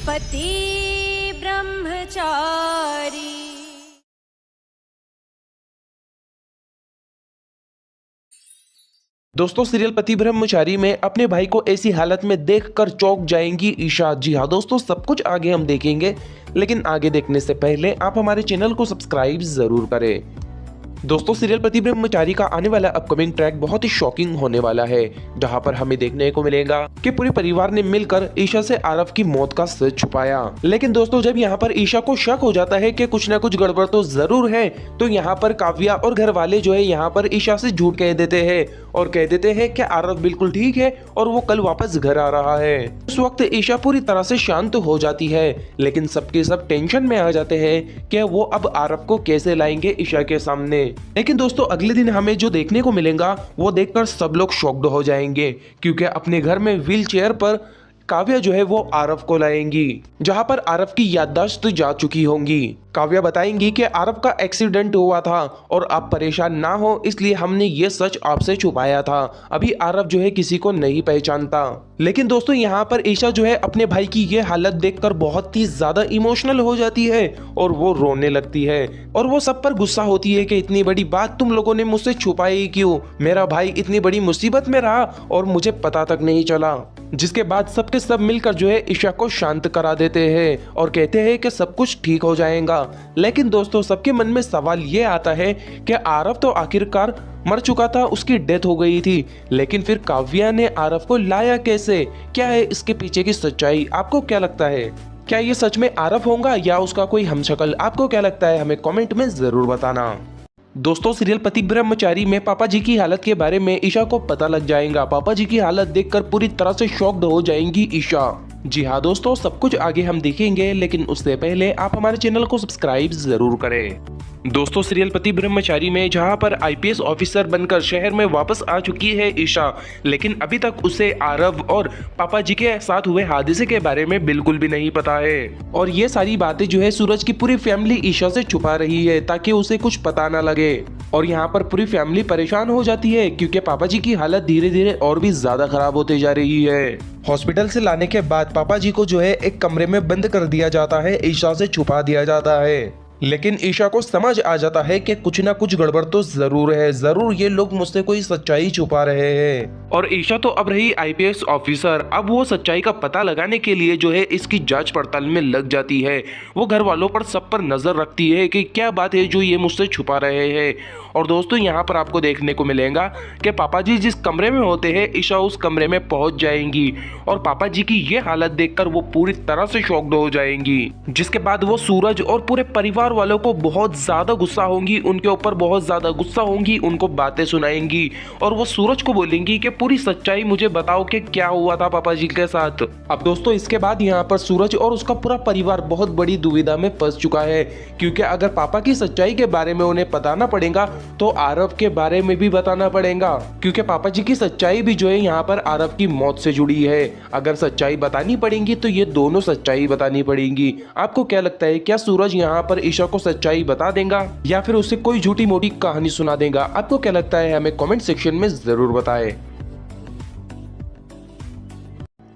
पति ब्रह्मचारी। दोस्तों सीरियल पति ब्रह्मचारी में अपने भाई को ऐसी हालत में देखकर चौंक जाएंगी ईशा। जी हाँ दोस्तों, सब कुछ आगे हम देखेंगे, लेकिन आगे देखने से पहले आप हमारे चैनल को सब्सक्राइब जरूर करें। दोस्तों सीरियल पति ब्रह्मचारी का आने वाला अपकमिंग ट्रैक बहुत ही शॉकिंग होने वाला है, जहां पर हमें देखने को मिलेगा कि पूरे परिवार ने मिलकर ईशा से आरव की मौत का सच छुपाया। लेकिन दोस्तों जब यहां पर ईशा को शक हो जाता है कि कुछ ना कुछ गड़बड़ तो जरूर है, तो यहां पर काव्या और घर वाले जो है यहां पर ईशा से झूठ कह देते हैं और कह देते हैं कि आरव बिल्कुल ठीक है और वो कल वापस घर आ रहा है। उस वक्त ईशा पूरी तरह से शांत हो जाती है, लेकिन सबके सब टेंशन में आ जाते हैं कि वो अब आरव को कैसे लाएंगे ईशा के सामने। लेकिन दोस्तों अगले दिन हमें जो देखने को मिलेगा वो देखकर सब लोग शॉक्ड हो जाएंगे, क्योंकि अपने घर में व्हील चेयर पर काव्या जो है वो आरव को लाएंगी, जहां पर आरव की याददाश्त जा चुकी होंगी। काव्या बताएंगी कि आरव का एक्सीडेंट हुआ था और आप परेशान ना हो इसलिए हमने ये सच आपसे छुपाया था। अभी आरव जो है किसी को नहीं पहचानता। लेकिन दोस्तों यहाँ पर ईशा जो है अपने भाई की ये हालत देखकर बहुत ही ज्यादा इमोशनल हो जाती है और वो रोने लगती है और वो सब पर गुस्सा होती है कि इतनी बड़ी बात तुम लोगों ने मुझसे छुपाई क्यों? मेरा भाई इतनी बड़ी मुसीबत में रहा और मुझे पता तक नहीं चला। जिसके बाद सबके सब मिलकर जो है ईशा को शांत करा देते हैं और कहते हैं कि सब कुछ ठीक हो जाएगा। लेकिन दोस्तों सबके मन में सवाल ये आता है कि आरव तो आखिरकार मर चुका था, उसकी डेथ हो गई थी, लेकिन फिर काव्या ने आरव को लाया कैसे? क्या है इसके पीछे की सच्चाई? आपको क्या लगता है? क्या ये सच में आरव होगा या उसका कोई हमशक्ल? आपको क्या लगता है? हमें कमेंट में जरूर बताना। दोस्तों सीरियल पति ब्रह्मचारी में पापा जी की हालत के बारे में ईशा को पता लग जाएगा। पापा जी की हालत देखकर पूरी तरह से शॉक्ड हो जाएंगी ईशा। जी हाँ दोस्तों, सब कुछ आगे हम देखेंगे, लेकिन उससे पहले आप हमारे चैनल को सब्सक्राइब जरूर करें। दोस्तों सीरियल पति ब्रह्मचारी में जहां पर आईपीएस ऑफिसर बनकर शहर में वापस आ चुकी है ईशा, लेकिन अभी तक उसे आरव और पापा जी के साथ हुए हादसे के बारे में बिल्कुल भी नहीं पता है। और ये सारी बातें जो है सूरज की पूरी फैमिली ईशा से छुपा रही है ताकि उसे कुछ पता ना लगे। और यहाँ पर पूरी फैमिली परेशान हो जाती है क्योंकि पापा जी की हालत धीरे धीरे और भी ज्यादा खराब होते जा रही है। हॉस्पिटल से लाने के बाद पापा जी को जो है एक कमरे में बंद कर दिया जाता है, ईशा से छुपा दिया जाता है। लेकिन ईशा को समझ आ जाता है कि कुछ ना कुछ गड़बड़ तो जरूर है, जरूर ये लोग मुझसे कोई सच्चाई छुपा रहे हैं। और ईशा तो अब रही आईपीएस ऑफिसर, अब वो सच्चाई का पता लगाने के लिए जो है इसकी जांच पड़ताल में लग जाती है। वो घर वालों पर सब पर नजर रखती है कि क्या बात है जो ये मुझसे छुपा रहे हैं। और दोस्तों यहाँ पर आपको देखने को मिलेगा कि पापा जी जिस कमरे में होते हैं ईशा उस कमरे में पहुंच जाएंगी और पापा जी की ये हालत देखकर वो पूरी तरह से शॉक्ड हो जाएंगी। जिसके बाद वो सूरज और पूरे परिवार वालों को बहुत ज्यादा गुस्सा होंगी, उनके ऊपर बहुत ज्यादा गुस्सा होंगी, उनको बातें सुनाएंगी और वो सूरज को बोलेंगी कि पूरी सच्चाई मुझे बताओ कि क्या हुआ था पापा जी के साथ। अब दोस्तों इसके बाद यहाँ पर सूरज और उसका पूरा परिवार बहुत बड़ी दुविधा में फंस चुका है, क्योंकि अगर पापा की सच्चाई के बारे में उन्हें बताना पड़ेगा तो आरव के बारे में भी बताना पड़ेगा, क्योंकि पापा जी की सच्चाई भी जो है यहाँ पर आरव की मौत से जुड़ी है। अगर सच्चाई बतानी पड़ेगी तो ये दोनों सच्चाई बतानी पड़ेगी। आपको क्या लगता है, क्या सूरज यहाँ पर ईशा को सच्चाई बता देगा या फिर उसे कोई झूठी मोटी कहानी सुना देगा? आपको क्या लगता है? हमें कमेंट सेक्शन में जरूर बताएं।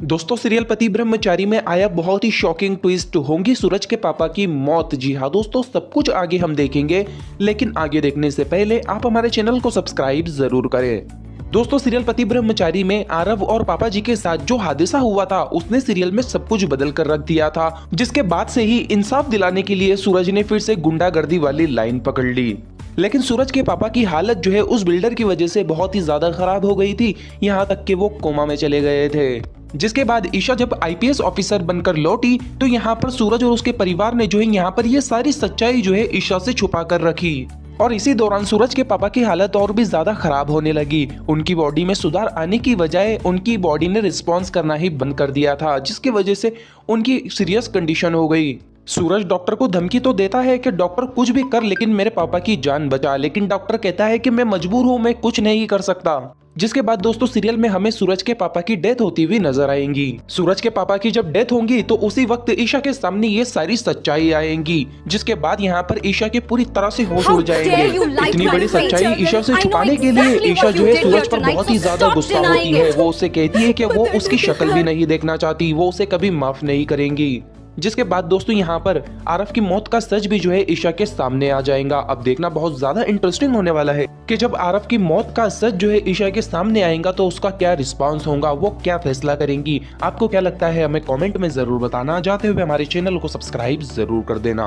दोस्तों सीरियल पति ब्रह्मचारी में आया बहुत ही शॉकिंग ट्विस्ट, होंगी सूरज के पापा की मौत। जी हाँ दोस्तों, सब कुछ आगे हम देखेंगे, लेकिन आगे देखने से पहले आप हमारे चैनल को सब्सक्राइब जरूर करें। दोस्तों सीरियल पति ब्रह्मचारी में आरव और पापा जी के साथ जो हादसा हुआ था उसने सीरियल में सब कुछ बदल कर रख दिया था, जिसके बाद से ही इंसाफ दिलाने के लिए सूरज ने फिर से गुंडागर्दी वाली लाइन पकड़ ली। लेकिन सूरज के पापा की हालत जो है उस बिल्डर की वजह से बहुत ही ज्यादा खराब हो गई थी, यहाँ तक कि वो कोमा में चले गए थे। जिसके बाद ईशा जब आईपीएस ऑफिसर बनकर लौटी तो यहाँ पर सूरज और उसके परिवार ने जो है यहाँ पर ये सारी सच्चाई जो है ईशा से छुपा कर रखी। और इसी दौरान सूरज के पापा की हालत और भी ज्यादा खराब होने लगी। उनकी बॉडी में सुधार आने की बजाय उनकी बॉडी ने रिस्पॉन्स करना ही बंद कर दिया था, जिसकी वजह से उनकी सीरियस कंडीशन हो गई। सूरज डॉक्टर को धमकी तो देता है कि डॉक्टर कुछ भी कर लेकिन मेरे पापा की जान बचा, लेकिन डॉक्टर कहता है कि मैं मजबूर हूँ, मैं कुछ नहीं कर सकता। जिसके बाद दोस्तों सीरियल में हमें सूरज के पापा की डेथ होती हुई नजर आएंगी। सूरज के पापा की जब डेथ होगी तो उसी वक्त ईशा के सामने ये सारी सच्चाई आएंगी, जिसके बाद यहाँ पर ईशा के पूरी तरह से होश उड़ जाएंगे। इतनी बड़ी सच्चाई ईशा से छुपाने के लिए ईशा जो है सूरज पर बहुत ही ज्यादा गुस्सा होती है। वो उससे कहती है कि वो उसकी शक्ल भी नहीं देखना चाहती, वो उसे कभी माफ नहीं करेंगी। जिसके बाद दोस्तों यहाँ पर आरफ की मौत का सच भी जो है ईशा के सामने आ जाएगा। अब देखना बहुत ज्यादा इंटरेस्टिंग होने वाला है कि जब आरफ की मौत का सच जो है ईशा के सामने आएगा तो उसका क्या रिस्पांस होगा, वो क्या फैसला करेंगी। आपको क्या लगता है हमें कमेंट में जरूर बताना। जाते हुए हमारे चैनल को सब्सक्राइब जरूर कर देना।